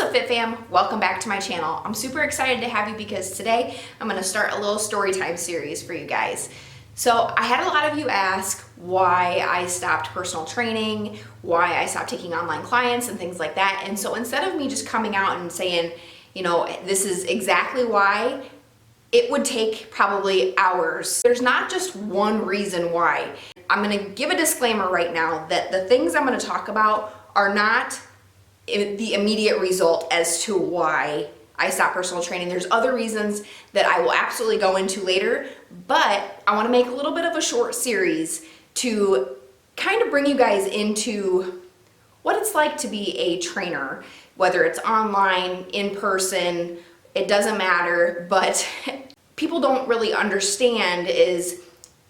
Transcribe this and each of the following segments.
up, Fit Fam? Welcome back to my channel. I'm super excited to have you because today I'm going to start a little story time series for you guys. So I had a lot of you ask why I stopped personal training, why I stopped taking online clients and things like that. And so instead of me just coming out and saying, you know, this is exactly why, it would take probably hours. There's not just one reason why. I'm going to give a disclaimer right now that the things I'm going to talk about are not the immediate result as to why I stopped personal training. There's other reasons that I will absolutely go into later, but I want to make a little bit of a short series to kind of bring you guys into what it's like to be a trainer, whether it's online, in person, it doesn't matter, but people don't really understand is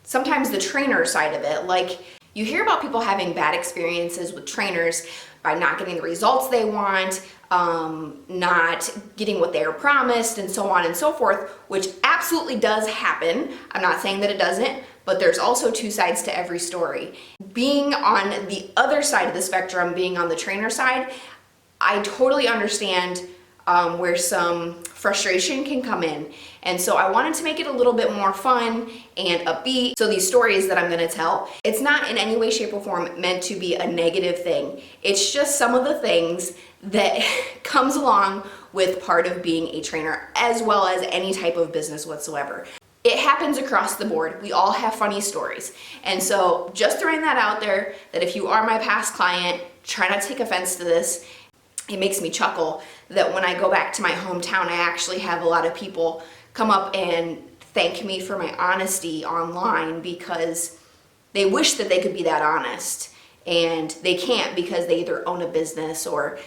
sometimes the trainer side of it. Like, you hear about people having bad experiences with trainers by not getting the results they want, not getting what they are promised, and so on and so forth, which absolutely does happen. I'm not saying that it doesn't, but there's also two sides to every story. Being on the other side of the spectrum, being on the trainer side, I totally understand where some frustration can come in. And so I wanted to make it a little bit more fun and upbeat. So these stories that I'm gonna tell, it's not in any way, shape, or form meant to be a negative thing. It's just some of the things that comes along with part of being a trainer, as well as any type of business whatsoever. It happens across the board. We all have funny stories. And so just throwing that out there, that if you are my past client, try not to take offense to this. It makes me chuckle that when I go back to my hometown, I actually have a lot of people come up and thank me for my honesty online because they wish that they could be that honest, and they can't because they either own a business or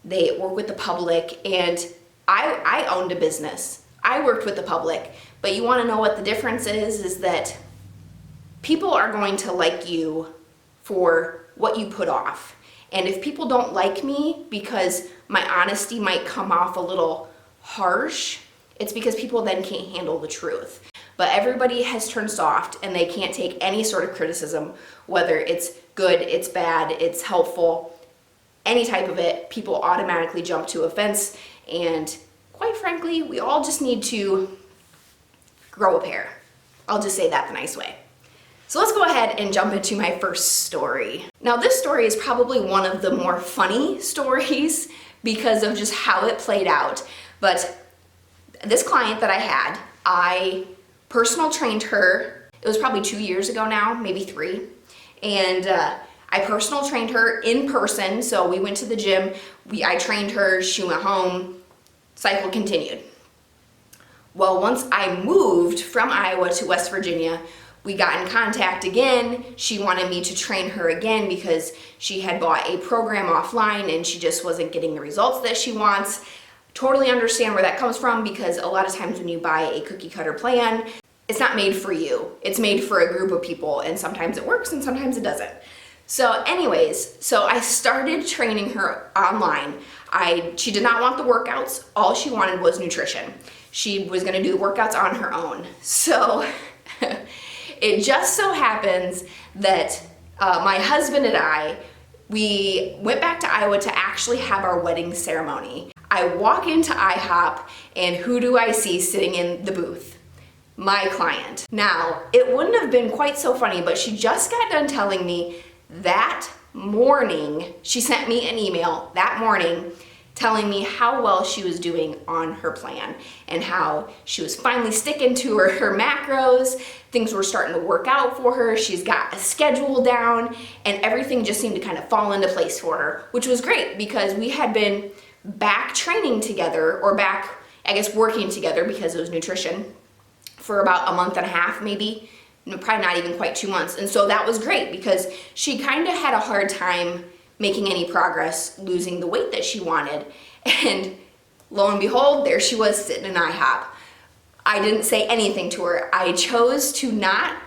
they work with the public. And I owned a business. I worked with the public, but you want to know what the difference is that people are going to like you for what you put off. And if people don't like me because my honesty might come off a little harsh, it's because people then can't handle the truth. But everybody has turned soft and they can't take any sort of criticism, whether it's good, it's bad, it's helpful, any type of it. People automatically jump to offense, and quite frankly, we all just need to grow a pair. I'll just say that the nice way. So let's go ahead and jump into my first story. Now, this story is probably one of the more funny stories because of just how it played out. But this client that I had, I personal trained her. It was probably 2 years ago now, maybe 3. And I personal trained her in person. So we went to the gym, I trained her, she went home, cycle continued. Well, once I moved from Iowa to West Virginia, we got in contact again. She wanted me to train her again because she had bought a program offline and she just wasn't getting the results that she wants. Totally understand where that comes from, because a lot of times when you buy a cookie cutter plan, it's not made for you. It's made for a group of people, and sometimes it works and sometimes it doesn't. So anyways, so I started training her online. She did not want the workouts. All she wanted was nutrition. She was gonna do the workouts on her own. So it just so happens that my husband and I, we went back to Iowa to actually have our wedding ceremony. I walk into IHOP and who do I see sitting in the booth? My client. Now, it wouldn't have been quite so funny, but she just got done telling me that morning, she sent me an email that morning telling me how well she was doing on her plan and how she was finally sticking to her macros. Things were starting to work out for her. She's got a schedule down and everything just seemed to kind of fall into place for her, which was great because we had been back training together, or back, I guess, working together because it was nutrition, for about a month and a half, maybe, probably not even quite 2 months. And so that was great because she kind of had a hard time making any progress, losing the weight that she wanted. And lo and behold, there she was sitting in IHOP. I didn't say anything to her. I chose to not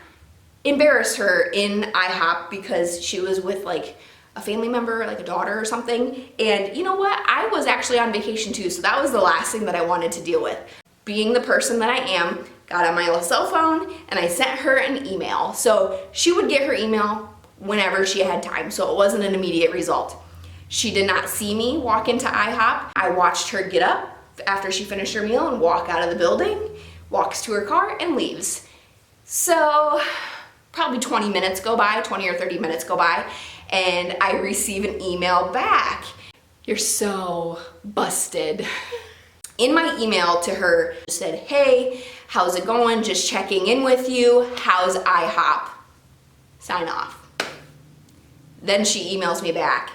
embarrass her in IHOP because she was with like a family member, like a daughter or something. And you know what? I was actually on vacation too, so that was the last thing that I wanted to deal with. Being the person that I am, got on my little cell phone and I sent her an email. So she would get her email whenever she had time, so it wasn't an immediate result. She did not see me walk into IHOP. I watched her get up after she finished her meal and walk out of the building, walks to her car and leaves. So probably 20 minutes go by, 20 or 30 minutes go by, and I receive an email back. You're so busted. In my email to her, it said, hey, how's it going? Just checking in with you. How's IHOP? Sign off. Then she emails me back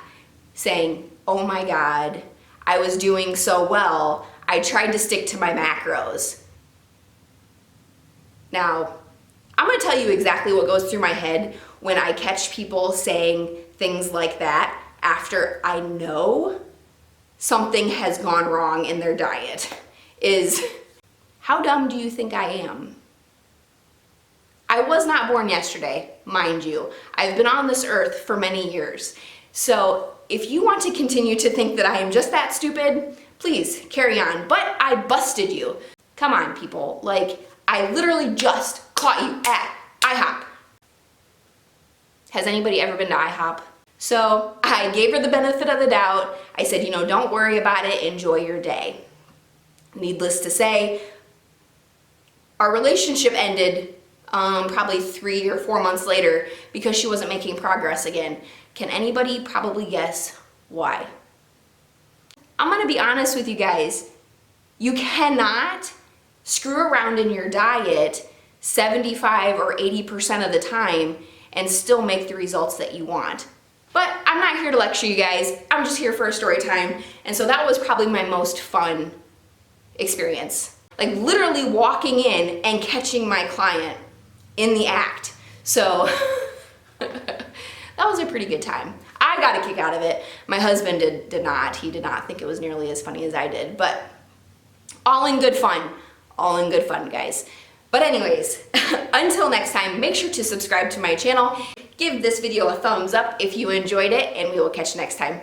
saying, oh my God, I was doing so well. I tried to stick to my macros. Now, I'm gonna tell you exactly what goes through my head when I catch people saying things like that after I know something has gone wrong in their diet. Is, how dumb do you think I am? I was not born yesterday, mind you. I've been on this earth for many years. So if you want to continue to think that I am just that stupid, please carry on. But I busted you. Come on, people. Like, I literally just caught you at IHOP. Has anybody ever been to IHOP? So I gave her the benefit of the doubt. I said, you know, don't worry about it. Enjoy your day. Needless to say, our relationship ended probably 3 or 4 months later because she wasn't making progress again. Can anybody probably guess why? I'm gonna be honest with you guys. You cannot screw around in your diet 75 or 80% of the time and still make the results that you want. But I'm not here to lecture you guys. I'm just here for a story time. And so that was probably my most fun experience. Like literally walking in and catching my client in the act. So that was a pretty good time. I got a kick out of it. My husband did not. He did not think it was nearly as funny as I did, but all in good fun. All in good fun, guys. But anyways, until next time, make sure to subscribe to my channel. Give this video a thumbs up if you enjoyed it, and we will catch you next time.